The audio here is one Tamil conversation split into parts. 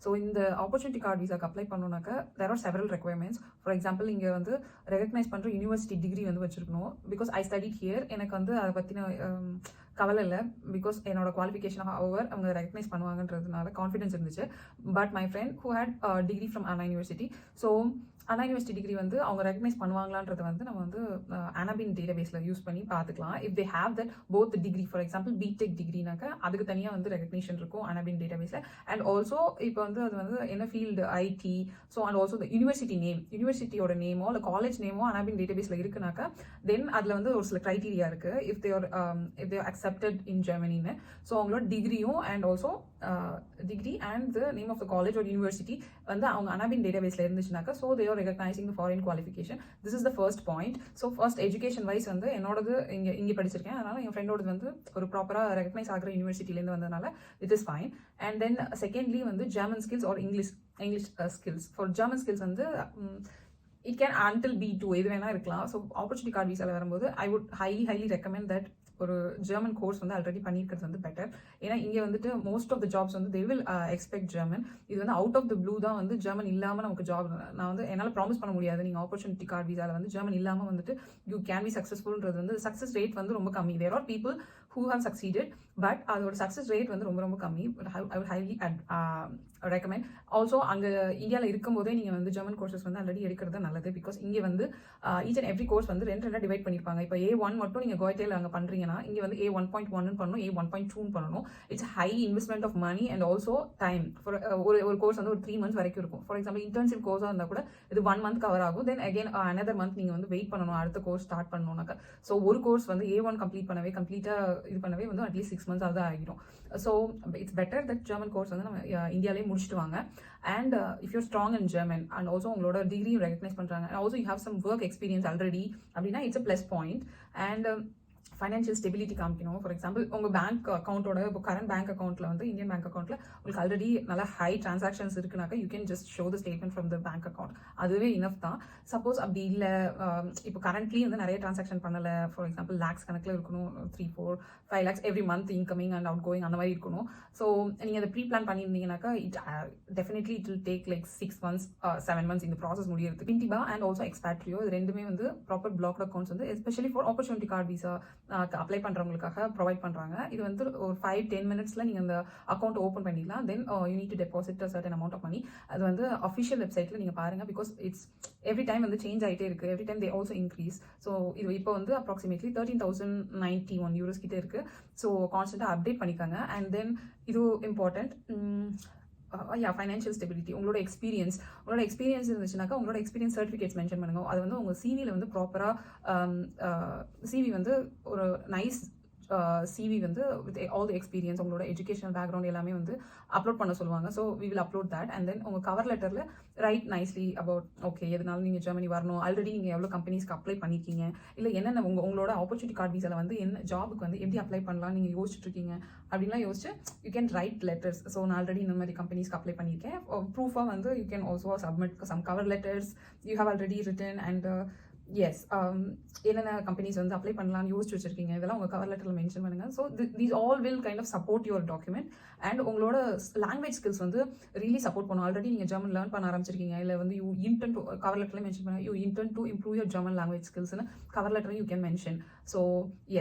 ஸோ இந்த ஆப்பர்ச்சுனிட்டி கார்டு விசாக்கு அப்ளை பண்ணோன்னாக்கா there are several requirements. For example இங்கே வந்து ரெகக்னைஸ் பண்ணுற யூனிவர்சிட்டி டிகிரி வந்து வச்சிருக்கணும். Because I studied here. எனக்கு வந்து அதை பற்றின கவலை இல்லை. பிகாஸ் என்னோட குவாலிஃபிகேஷன் ஹவர் அவங்க ரெகக்னைஸ் பண்ணுவாங்கன்றதுனால கான்ஃபிடன்ஸ் இருந்துச்சு. But my friend who had degree from Anna university, so Anna university degree வந்து அவங்க ரெகக்னைஸ் பண்ணுவாங்களான்றது வந்து நம்ம வந்து அனாபின் டேட்டாபேஸில் யூஸ் பண்ணி பார்த்துக்கலாம். If they have that both degree, for example BTech டிகிரினாக்கா அதுக்கு தனியாக வந்து ரெகக்னிஷன் இருக்கும் அனாபின் டேட்டாபேஸில். அண்ட் ஆல்சோ இப்போ வந்து அது வந்து என்ன field ID, so and also university name, யூனிவர்சிட்டியோட நேமோ இல்லை காலேஜ் நேமோ அனாபின் டேட்டாபேஸில் இருக்குனாக்கா தென் அதில் வந்து ஒரு சில க்ரைட்டீரியா இருக்குது. இஃப் தேர் அக்செப்டட் இன் ஜெர்மனின்னு, ஸோ அவங்களோட டிகிரியும் and also degree and the name of the college ஒரு யூனிவர்சிட்டி வந்து அவங்க அனாபின் டேட்டாபேஸில் இருந்துச்சுனாக்கா so they are recognizing the foreign qualification. This is the first point. So first education wise வந்து என்னோடது இங்கே படிச்சிருக்கேன், அதனால என் ஃப்ரெண்டோடது வந்து ஒரு ப்ராப்பராக ரெகக்னைஸ் ஆகிற யூனிவர்சிட்டிலேருந்து வந்ததுனால it is fine. And then secondly வந்து German skills or English skills. For German skills வந்து இட் கேன் until B2 எது வேணா இருக்கலாம். ஸோ ஆப்பர்ச்சுனிட்டி கார்டு விசாவில் வரும்போது ஐ வுட் ஹைலி ரெக்கமெண்ட் தட் ஒரு ஜெர்மன் கோர்ஸ் வந்து ஆல்ரெடி பண்ணியிருக்கிறது வந்து பெட்டர். ஏன்னா இங்கே வந்துட்டு மோஸ்ட் ஆஃப் த ஜாப்ஸ் வந்து தே வில் எக்ஸ்பெக்ட் ஜெர்மன். இது வந்து அவுட் ஆஃப் த ப்ளூ தான் வந்து ஜெர்மன் இல்லாமல் நமக்கு ஜாப் நான் வந்து என்னால் ப்ராமிஸ் பண்ண முடியாது. நீங்கள் ஆப்பர்ச்சுனிட்டி கார்டு விசாவில் வந்து ஜெர்மன் இல்லாமல் வந்துட்டு யூ கேன் பி சக்ஸஸ்ஃபுல்ன்றது வந்து சக்ஸஸ் ரேட் வந்து ரொம்ப கம்மி. There are people who have succeeded, but அதோட சக்ஸஸ் ரேட் வந்து ரொம்ப கம்மி. I would highly recommend. Also அங்கே இந்தியாவில் இருக்கும்போதே நீங்கள் வந்து ஜெர்மன் கோர்சஸ் வந்து ஆல்ரெடி எடுக்கிறது நல்லது. பிகாஸ் இங்கே வந்து ஈச் அண்ட் எவ்ரி கோர்ஸ் வந்து ரெண்டாக டிவைட் பண்ணியிருப்பாங்க. இப்போ A1 மட்டும் நீங்கள் கோயட்டேல அங்கே பண்ணுறீங்கன்னா இங்கே வந்து A1.1 பண்ணணும், A1.2 பண்ணணும். It's high investment of money and also time. For ஒரு கோர்ஸ் வந்து ஒரு 3 months வரைக்கும் இருக்கும். ஃபார் எக்ஸாம்பிள் இன்டர்ன்ஷிப் கோர்ஸாக இருந்தால் கூட இது 1 month கவர் ஆகும். தென் அகெயின் another month நீங்கள் வந்து வெயிட் பண்ணணும் அடுத்த கோர்ஸ் ஸ்டார்ட் பண்ணணும்னாக்கா. ஸோ ஒரு கோர்ஸ் வந்து A1 கம்ப்ளீட்டாக இது பண்ணவே வந்து அட்லீஸ்ட் 6 months ஆகுது ஆகிடும். So it's better that German course வந்து நம்ம இந்தியாவிலே முடிச்சுட்டு வாங்க. And if you're strong in German and also உங்களோட டிகிரியும் ரெகக்னைஸ் பண்ணுறாங்க and also you have some work experience already அப்படின்னா it's a plus point. And financial stability காமிக்கணும். ஃபார் எக்ஸாம்பிள் உங்கள் பேங்க் அக்கௌண்ட்டோட இப்போ கரண்ட் பேங்க் அக்கௌண்ட்டில் வந்து இந்தியன் பேங்க் அக்கௌண்ட்டில் உங்களுக்கு ஆல்ரெடி நல்லா ஹை டிரான்சாக்ஷன்ஸ் இருக்குனாக்கா you can just show the statement from the bank account. அதுவே இனஃப் தான். சப்போஸ் அப்படி இல்லை, இப்போ கரண்ட்லி வந்து நிறைய டிரான்சாக்ஷன் பண்ணலை, ஃபார் எக்ஸாம்பிள் லேக்ஸ் கணக்கில் இருக்கணும், 3, 4, 5 lakhs every month incoming and outgoing அந்த மாதிரி இருக்கணும். ஸோ நீங்கள் அதை ப்ரீ பிளான் பண்ணியிருந்தீங்கன்னாக்கா definitely it will take like 6 months 7 months இந்த ப்ராசஸ் முடியறது. பின்டிபா அண்ட் ஆல்சோ எக்ஸ்பேட்ரியோ இது ரெண்டுமே வந்து ப்ராப்பர் பிளாக்ட் அக்கௌண்ட்ஸ் வந்து especially for opportunity card visa apply பண்ணுறவங்களுக்காக ப்ரொவைட் பண்ணுறாங்க. இது வந்து ஒரு 5-10 minutesல நீங்கள் அந்த அக்கௌண்ட் ஓப்பன் பண்ணிடலாம். Then you need to deposit certain amount of money. அது வந்து அஃபிஷியல் வெப்சைட்டில் நீங்கள் பாருங்கள். பிகாஸ் இட்ஸ் எவ்ரி டைம் வந்து சேஞ்ச் ஆகிட்டே இருக்குது. Every time they also increase. So இது இப்போ வந்து அப்ராக்சிமேட்லி 13,091 euros கிட்டே இருக்குது. ஸோ கான்ஸ்டன்ட்டாக அப்டேட் பண்ணிக்காங்க. அண்ட் தென் இது இம்பார்ட்டண்ட் ஃபைனான்ஷியல் ஸ்டெபிலிட்டி. உங்களோட எக்ஸ்பீரியன்ஸ் இருந்துச்சுனாக்கா உங்களோட எக்ஸ்பீரியன்ஸ் சர்டிஃபிகேட்ஸ் மென்ஷன் பண்ணுங்க. அது வந்து உங்கள் சிவியில் வந்து ப்ராப்பராக சிவி வந்து ஒரு நைஸ் சிவி வந்து வித் ஆல் தி எக்ஸ்பீரியன்ஸ் உங்களோட எஜுகேஷனல் பேக்ரவுண்ட் எல்லாமே வந்து அப்லோட் பண்ண சொல்லுவாங்க. So we will upload that. And then உங்கள் கவர் லெட்டரில் ரைட் நைஸ்லி அபவுட் ஓகே எதனால நீங்கள் ஜெர்மனி வரணும், ஆல்ரெடி நீங்கள் எவ்வளோ கம்பெனிஸ்க்கு அப்ளை பண்ணியிருக்கீங்க, இல்லை என்னென்ன உங்களோட ஆப்பர்ச்சுனிட்டி கார்டு விசாவில் வந்து என்ன ஜாபுக்கு வந்து எப்படி அப்ளை பண்ணலாம் நீங்கள் யோசிச்சுட்டு இருக்கீங்க அப்படின்லாம் யோசிச்சு you can write letters. So நான் ஆல்ரெடி இந்த மாதிரி கம்பெனிஸ்க்கு அப்ளை பண்ணியிருக்கேன். ப்ரூஃபாக வந்து you can also submit some cover letters you have already written. And yes என்னென்ன கம்பெனிஸ் வந்து அப்ளை பண்ணலாம்னு யோசிச்சு வச்சிருக்கீங்க இதெல்லாம் உங்கள் கவர் லெட்டரில் மென்ஷன் பண்ணுங்கள். So these all will kind of support your document. And உங்களோட லாங்குவேஜ் ஸ்கில்ஸ் வந்து ரியலி சப்போர்ட் பண்ணும். ஆல்ரெடி நீங்கள் ஜெர்மன் லேர்ன் பண்ண ஆரம்பிச்சிருக்கீங்க, இல்லை வந்து யூ இன்டென்ட் டு கவர் லெட்டரில் மென்ஷன் பண்ண you intent to improve your German language ஸ்கில்ஸ்னு cover letter you can mention. So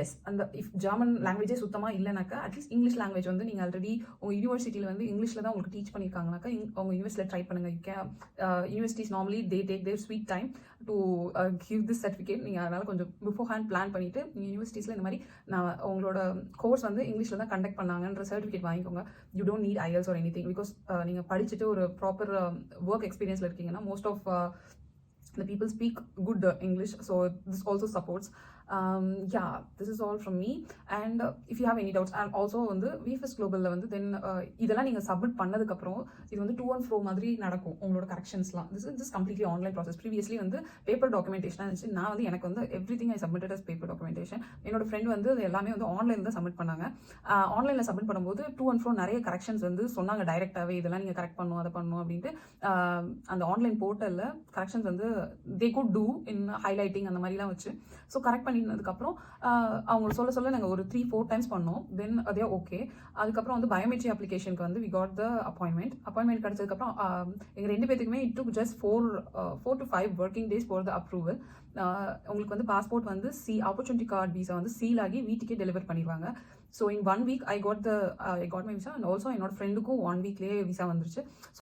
yes அந்த இஃப் ஜெர்மன் லாங்குவேஜே சுத்தமாக இல்லைனாக்கா அட்லீஸ்ட் இங்கிலீஷ் லாங்குவேஜ் வந்து நீங்கள் ஆல்ரெடி உங்கள் யூனிவர்சிட்டியில் வந்து இங்கிலீஷில் தான் உங்களுக்கு டீச் பண்ணியிருக்காங்கனாக்கா உங்கள் யூனிவர்சிட்டியில் ட்ரை பண்ணுங்கள். You can universities normally they take their sweet time to give this certificate. நீங்கள் அதனால் கொஞ்சம் பிஃபோர் ஹேண்ட் பிளான் பண்ணிவிட்டு நீங்கள் யூனிவர்சிட்டிஸில் இந்த மாதிரி நான் உங்களோட கோர்ஸ் வந்து இங்கிலீஷில் தான் கண்டக்ட் பண்ணாங்கன்ற சர்டிஃபிகேட் வாங்கிக்கோங்க. You don't need IELTS or anything. Because நீங்கள் படிச்சுட்டு ஒரு ப்ராப்பர் ஒர்க் எக்ஸ்பீரியன்ஸில் இருக்கீங்கன்னா most of the people speak good English, so this also supports. Yeah, this is all from me. And if you have any doubts, and also வந்து VFS Global வந்து then இதெல்லாம் நீங்கள் சப்மிட் பண்ணதுக்கப்புறம் இது வந்து to and fro மாதிரி நடக்கும் உங்களோட கரெக்ஷன்ஸ்லாம். this is completely online process. previously வந்து பேப்பர் டாக்குமெண்டேஷனாக இருந்துச்சு. நான் வந்து எனக்கு வந்து everything I submitted as paper documentation. என்னோட ஃப்ரெண்ட் வந்து எல்லாமே வந்து ஆன்லைன் தான் சப்மிட் பண்ணாங்க. ஆன்லைனில் சப்மிட் பண்ணும்போது to and fro நிறைய கரெக்ஷன்ஸ் வந்து சொன்னாங்க டைரெக்டாகவே இதெல்லாம் நீங்கள் கரெக்ட் பண்ணணும் அதை பண்ணணும் அப்படின்ட்டு. அந்த ஆன்லைன் போர்ட்டலில் கரெக்ஷன்ஸ் வந்து they could do in highlighting அந்த மாதிரிலாம் வச்சு ஸோ கரெக்ட் பண்ணி அப்படின்னதுக்கப்புறம் அவங்க சொல்ல நாங்கள் ஒரு 3-4 டைம்ஸ் பண்ணோம். தென் அதே ஓகே. அதுக்கப்புறம் வந்து பயோமெட்ரி அப்ளிகேஷனுக்கு வந்து வி காட் த அப்பாயின்மெண்ட் கிடச்சதுக்கப்புறம் எங்கள் 2 பேத்துக்குமே it took just 4 to 5 working days for the approval. உங்களுக்கு வந்து பாஸ்போர்ட் வந்து ஆப்பர்ச்சுனிட்டி கார்டு விசா வந்து சீல் ஆகி வீட்டுக்கே டெலிவர் பண்ணிடுவாங்க. So in 1 week I got my visa. And also என்னோட ஃப்ரெண்டுக்கும் 1 வீக்லேயே விசா வந்துருச்சு.